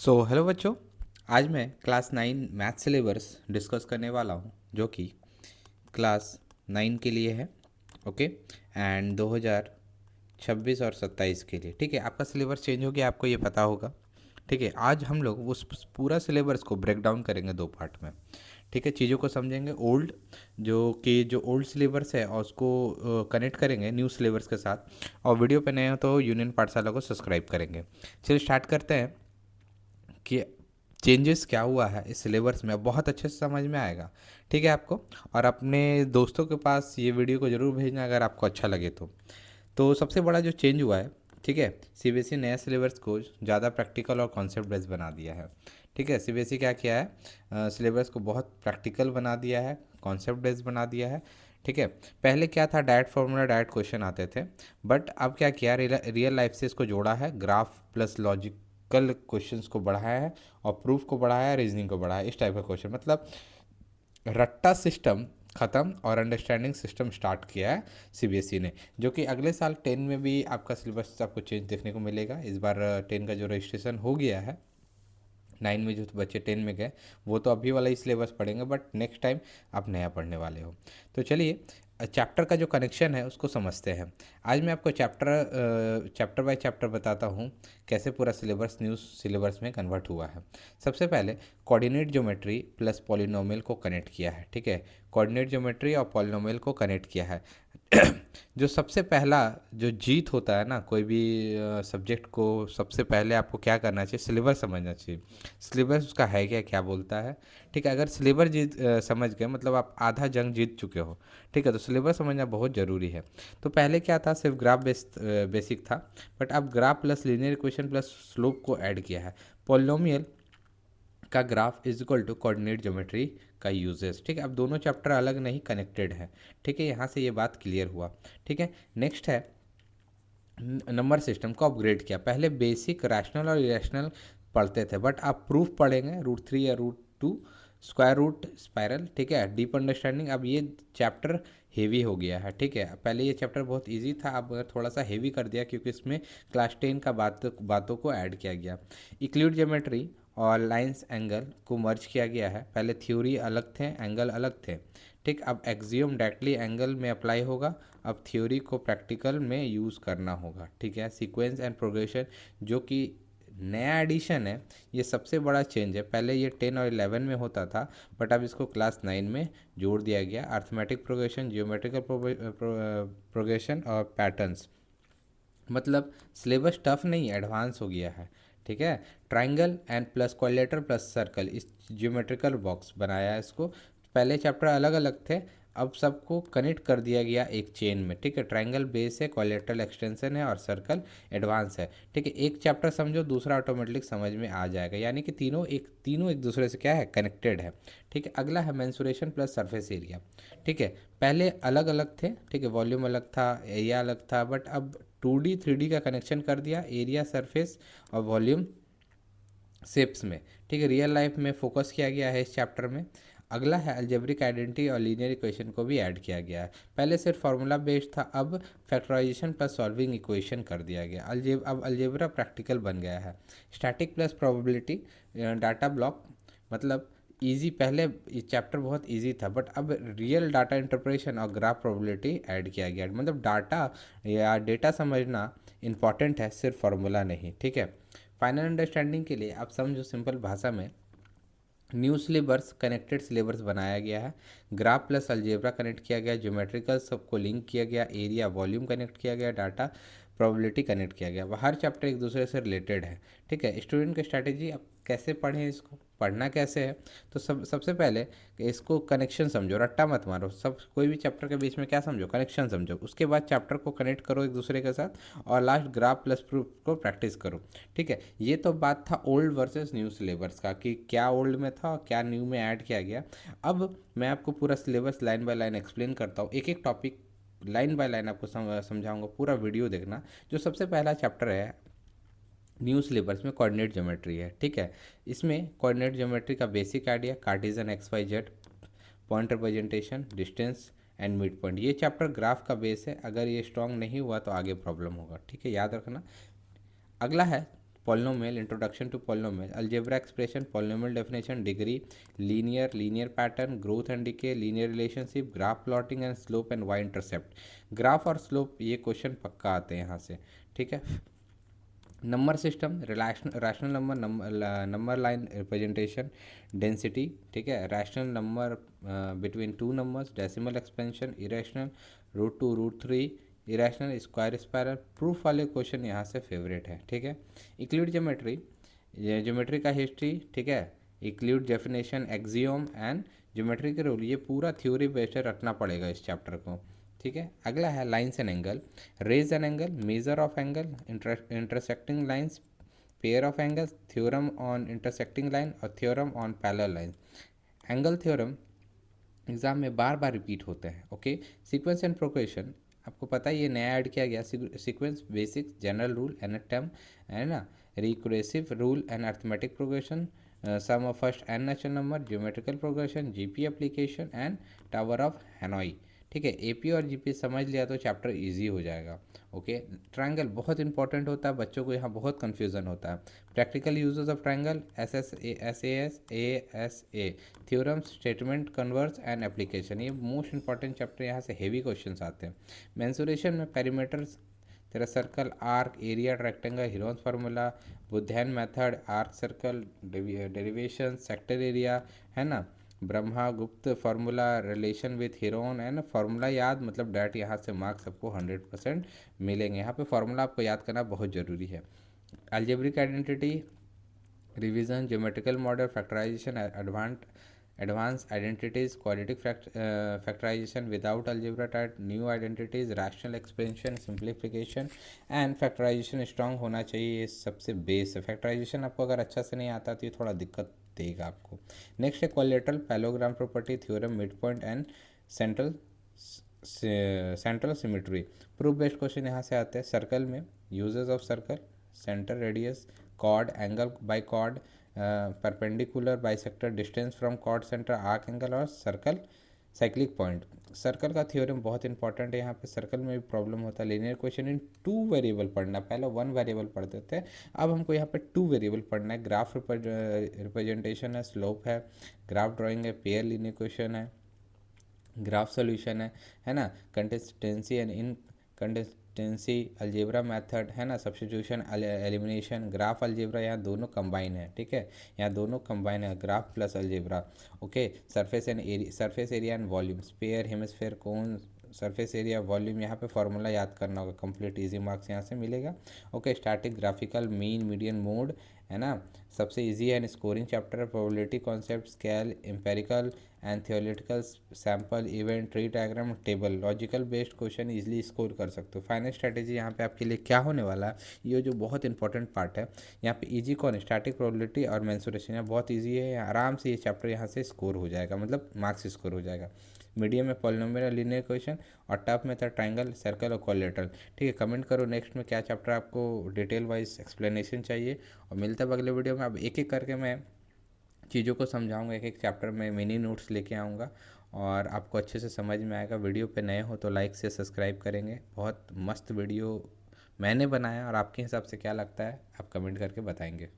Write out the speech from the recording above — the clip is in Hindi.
हेलो बच्चों। आज मैं क्लास 9 मैथ सिलेबस डिस्कस करने वाला हूँ जो कि क्लास 9 के लिए है। ओके। एंड 2026 और 27 के लिए। ठीक है, आपका सिलेबस चेंज हो गया, आपको ये पता होगा। ठीक है, आज हम लोग उस पूरा सिलेबस को ब्रेक डाउन करेंगे दो पार्ट में। ठीक है, चीज़ों को समझेंगे। जो ओल्ड सिलेबस है और उसको कनेक्ट करेंगे न्यू सिलेबस के साथ। और वीडियो पे नए हो तो यूनियन पाठशाला को सब्सक्राइब करेंगे। चलिए स्टार्ट करते हैं कि चेंजेस क्या हुआ है इस सिलेबस में। बहुत अच्छे से समझ में आएगा। ठीक है आपको। और अपने दोस्तों के पास ये वीडियो को ज़रूर भेजना अगर आपको अच्छा लगे तो सबसे बड़ा जो चेंज हुआ है, ठीक है, सीबीएसई नया सिलेबस को ज़्यादा प्रैक्टिकल और कॉन्सेप्ट बेस्ड बना दिया है। ठीक है, सीबीएसई क्या किया है, सिलेबस को बहुत प्रैक्टिकल बना दिया है, कॉन्सेप्ट बेस्ड बना दिया है। ठीक है, पहले क्या था, डायरेक्ट फार्मूला डायरेक्ट क्वेश्चन आते थे। बट अब क्या किया, रियल लाइफ से इसको जोड़ा है, ग्राफ प्लस लॉजिकल क्वेश्चंस को बढ़ाया है और प्रूफ को बढ़ाया है, रीजनिंग को बढ़ाया है। इस टाइप का क्वेश्चन, मतलब रट्टा सिस्टम खत्म और अंडरस्टैंडिंग सिस्टम स्टार्ट किया है सीबीएसई ने, जो कि अगले साल 10 में भी आपका सिलेबस आपको चेंज देखने को मिलेगा। इस बार 10 का जो रजिस्ट्रेशन हो गया है, 9 में जो बच्चे 10 में गए वो तो अभी वाला ही सिलेबस पढ़ेंगे, बट नेक्स्ट टाइम आप नया पढ़ने वाले हो। तो चलिए चैप्टर का जो कनेक्शन है उसको समझते हैं। आज मैं आपको चैप्टर बाय चैप्टर बताता हूँ कैसे पूरा सिलेबस न्यू सिलेबस में कन्वर्ट हुआ है। सबसे पहले कोऑर्डिनेट ज्योमेट्री प्लस पॉलिनोमियल को कनेक्ट किया है। ठीक है, कोऑर्डिनेट ज्योमेट्री और पॉलिनोमियल को कनेक्ट किया है। जो सबसे पहला जो जीत होता है ना, कोई भी सब्जेक्ट को सबसे पहले आपको क्या करना चाहिए, सिलेबस समझना चाहिए। सिलेबस उसका है क्या, क्या बोलता है। ठीक है, अगर सिलेबस समझ गए मतलब आप आधा जंग जीत चुके हो। ठीक है, तो सिलेबस समझना बहुत ज़रूरी है। तो पहले क्या था, सिर्फ ग्राफ बेसिक था। बट अब graph plus linear equation plus slope को ऐड किया है। पॉलिनोमियल का graph is equal to coordinate geometry का यूजेस। ठीक है, अब दोनों चैप्टर अलग नहीं, कनेक्टेड है। ठीक है, यहाँ से ये बात क्लियर हुआ। ठीक है, नेक्स्ट है नंबर सिस्टम को अपग्रेड किया। पहले बेसिक रैशनल और इरेशनल पढ़ते थे, बट आप प्रूफ पढ़ेंगे, रूट 3 या रूट 2, स्क्वायर रूट, स्पायरल। ठीक है, डीप अंडरस्टैंडिंग। अब ये चैप्टर हेवी हो गया है। ठीक है, पहले ये चैप्टर बहुत इजी था, अब थोड़ा सा हेवी कर दिया क्योंकि इसमें क्लास 10 का बातों को ऐड किया गया। इक्लिड ज्योमेट्री और लाइंस एंगल को मर्ज किया गया है। पहले थ्योरी अलग थे, एंगल अलग थे। ठीक, अब एक्सियोम डायरेक्टली एंगल में अप्लाई होगा, अब थ्योरी को प्रैक्टिकल में यूज़ करना होगा। ठीक है, सीक्वेंस एंड प्रोग्रेशन जो कि नया एडिशन है, ये सबसे बड़ा चेंज है। पहले ये 10 और 11 में होता था, बट अब इसको क्लास 9 में जोड़ दिया गया। अर्थमेटिक प्रोग्रेशन, जियोमेट्रिकल प्रोग्रेशन और पैटर्न्स, मतलब सिलेबस टफ नहीं, एडवांस हो गया है। ठीक है, triangle and plus quadrilateral plus circle, इस जियोमेट्रिकल बॉक्स बनाया है इसको। पहले चैप्टर अलग अलग थे, अब सबको कनेक्ट कर दिया गया एक चेन में। ठीक है, ट्राइंगल बेस है, क्वाड्रिलेटरल एक्सटेंशन है और सर्कल एडवांस है। ठीक है, एक चैप्टर समझो, दूसरा ऑटोमेटिक समझ में आ जाएगा, यानी कि तीनों एक दूसरे से क्या है, कनेक्टेड है। ठीक है, अगला है मेंसुरेशन प्लस सरफेस एरिया। ठीक है, पहले अलग अलग थे। ठीक है, वॉल्यूम अलग था, एरिया अलग था, बट अब 2D 3D का कनेक्शन कर दिया, एरिया, सरफेस और वॉल्यूम शेप्स में। ठीक है, रियल लाइफ में फोकस किया गया है इस चैप्टर में। अगला है अलजेब्रिक आइडेंटिटी और लीनियर इक्वेशन को भी ऐड किया गया है। पहले सिर्फ फार्मूला बेस्ड था, अब फैक्टराइजेशन प्लस सॉल्विंग इक्वेशन कर दिया गया। अब अलजेब्रा प्रैक्टिकल बन गया है। Static plus probability, data block, मतलब इजी। पहले ये चैप्टर बहुत इजी था, बट अब रियल डाटा इंटरप्रेशन और ग्राफ प्रोबेबिलिटी ऐड किया गया, मतलब डाटा या डेटा समझना इंपॉर्टेंट है, सिर्फ फार्मूला नहीं। ठीक है, फाइनल अंडरस्टैंडिंग के लिए आप समझो, सिंपल भाषा में न्यू सिलेबस कनेक्टेड सिलेबस बनाया गया है। ग्राफ प्लस अलजेब्रा कनेक्ट किया गया, ज्योमेट्रिकल सबको लिंक किया गया, एरिया वॉल्यूम कनेक्ट किया गया, डाटा प्रोबेबिलिटी कनेक्ट किया गया। हर चैप्टर एक दूसरे से रिलेटेड है। ठीक है, स्टूडेंट की स्ट्रैटेजी, अब कैसे पढ़ें इसको, पढ़ना कैसे है। तो सबसे पहले इसको कनेक्शन समझो, रट्टा मत मारो। कोई भी चैप्टर के बीच में क्या समझो, कनेक्शन समझो। उसके बाद चैप्टर को कनेक्ट करो एक दूसरे के साथ और लास्ट ग्राफ प्लस प्रूफ को प्रैक्टिस करो। ठीक है, ये तो बात था ओल्ड वर्सेस न्यू सिलेबस का, कि क्या ओल्ड में था और क्या न्यू में ऐड किया गया। अब मैं आपको पूरा syllabus line by line explain करता हूँ, एक एक टॉपिक लाइन बाय लाइन आपको समझाऊंगा। पूरा वीडियो देखना। जो सबसे पहला चैप्टर है न्यू सिलेबस में, कोऑर्डिनेट ज्योमेट्री है। ठीक है, इसमें कोऑर्डिनेट ज्योमेट्री का basic idea, Cartesian X Y Z, point representation, distance and mid point. ये चैप्टर ग्राफ का बेस है, अगर ये स्ट्रांग नहीं हुआ तो आगे प्रॉब्लम होगा। ठीक है, याद रखना। अगला है polynomial, introduction to polynomial, algebra expression, polynomial definition, degree, linear pattern, growth and decay, linear relationship, graph plotting and slope and y intercept. Graph और स्लोप ये क्वेश्चन पक्का आते हैं यहाँ से, ठीक है। Number system, rational number, number line representation, density, ठीक है, rational number between two numbers, decimal expansion, irrational, √2 √3, irrational, square spiral, proof वाले क्वेश्चन यहाँ से फेवरेट है, ठीक है। इक्लूड ज्योमेट्री, ये ज्योमेट्री का हिस्ट्री, ठीक है, इक्लूड डेफिनेशन, एक्सियोम एंड ज्योमेट्री के रूल, ये पूरा थ्योरी बेस्ड रखना पड़ेगा इस चैप्टर को, ठीक है। अगला है lines and angle, rays an angle, measure of angle, intersecting lines, pair of angles, theorem on intersecting line और theorem on parallel line. Angle theorem exam में बार बार रिपीट होते हैं, ओके। सीक्वेंस एंड प्रोग्रेशन, आपको पता है ये नया ऐड किया गया, sequence, basic, general rule, nth term, है ना, recursive rule and arithmetic progression, sum of first n natural number, geometrical progression, GP application and tower of Hanoi, ठीक है। एपी और जीपी समझ लिया तो चैप्टर इजी हो जाएगा, ओके। ट्रायंगल बहुत इंपॉर्टेंट होता है, बच्चों को यहाँ बहुत कन्फ्यूज़न होता है। Practical uses of triangle, S A, theorems, statement, converse and application, ये मोस्ट इंपॉर्टेंट चैप्टर, यहाँ से हेवी क्वेश्चंस आते हैं। मेंसुरेशन में पेरीमीटर्स, तेरा circle, arc, area, rectangle, heron's formula, बुद्धियन method, arc circle, derivation, sector area, है ना, ब्रह्मा गुप्त फार्मूला, रिलेशन विथ हीरोन, है ना, फार्मूला याद, मतलब डैट यहाँ से मार्क्स आपको 100% मिलेंगे। यहाँ पे फार्मूला आपको याद करना बहुत ज़रूरी है। Algebraic identity, revision, geometrical model, factorization, advance identities, quadratic factorization without algebra type, new identities, rational expansion, simplification and factorization strong होना चाहिए, ये सबसे बेस है। फैक्टराइजेशन आपको अगर अच्छा से नहीं आता तो ये थोड़ा दिक्कत देगा आपको। नेक्स्ट है quadrilateral, parallelogram property, theorem, mid point and central symmetry. Proof based question यहाँ से आते हैं। सर्कल में uses of circle, centre, radius, chord, angle by chord, perpendicular, bisector, distance from chord centre, arc angle और सर्कल साइक्लिक पॉइंट। सर्कल का थ्योरम बहुत इंपॉर्टेंट है, यहाँ पे सर्कल में भी प्रॉब्लम होता है। लीनियर क्वेश्चन इन 2 वेरिएबल पढ़ना, पहले 1 वेरिएबल पढ़ते थे, अब हमको यहाँ पे 2 वेरिएबल पढ़ना है। ग्राफ रिप्रेजेंटेशन है, स्लोप है, ग्राफ ड्राइंग है, पेयर लीनियर क्वेश्चन है, ग्राफ सोल्यूशन है ना, consistency and in consistency, algebra method, है ना, सब्स्टिट्यूशन, एलिमिनेशन, ग्राफ अलजेब्रा, यहाँ दोनों कंबाइन है, ठीक है, यहाँ दोनों कंबाइन है, graph plus algebra, okay. Surface area and volume, sphere, hemisphere, cone, surface area, volume, यहाँ पे फॉर्मूला याद करना होगा, कंप्लीट इजी मार्क्स यहाँ से मिलेगा, okay. Static, graphical, mean, median, mode, है ना, सबसे इजी है। Scoring chapter, probability concept, scale, empirical and theoretical, sample, event, tree diagram, table, logical based question easily score कर सकते हो। फाइनल स्ट्रैटेजी यहाँ पे आपके लिए क्या होने वाला है, ये जो बहुत इंपॉर्टेंट पार्ट है, यहाँ पे इजी कौन, स्टैटिक, प्रोबेबिलिटी और मेंसुरेशन, यहाँ बहुत इजी है, आराम से ये चैप्टर यहाँ से स्कोर हो जाएगा, मतलब मार्क्स स्कोर हो जाएगा। मीडियम में पॉलिनोमियल, लीनियर क्वेश्चन और टफ में था ट्रायंगल, सर्कल और कोलेटरल, ठीक है। कमेंट करो नेक्स्ट में क्या चैप्टर आपको डिटेल वाइज एक्सप्लेनेशन चाहिए, और मिलता है अगले वीडियो में। अब एक एक करके मैं चीज़ों को समझाऊंगा, एक एक चैप्टर में मिनी नोट्स लेके आऊँगा और आपको अच्छे से समझ में आएगा। वीडियो पे नए हो तो लाइक से सब्सक्राइब करेंगे। बहुत मस्त वीडियो मैंने बनाया और आपके हिसाब से क्या लगता है आप कमेंट करके बताएंगे।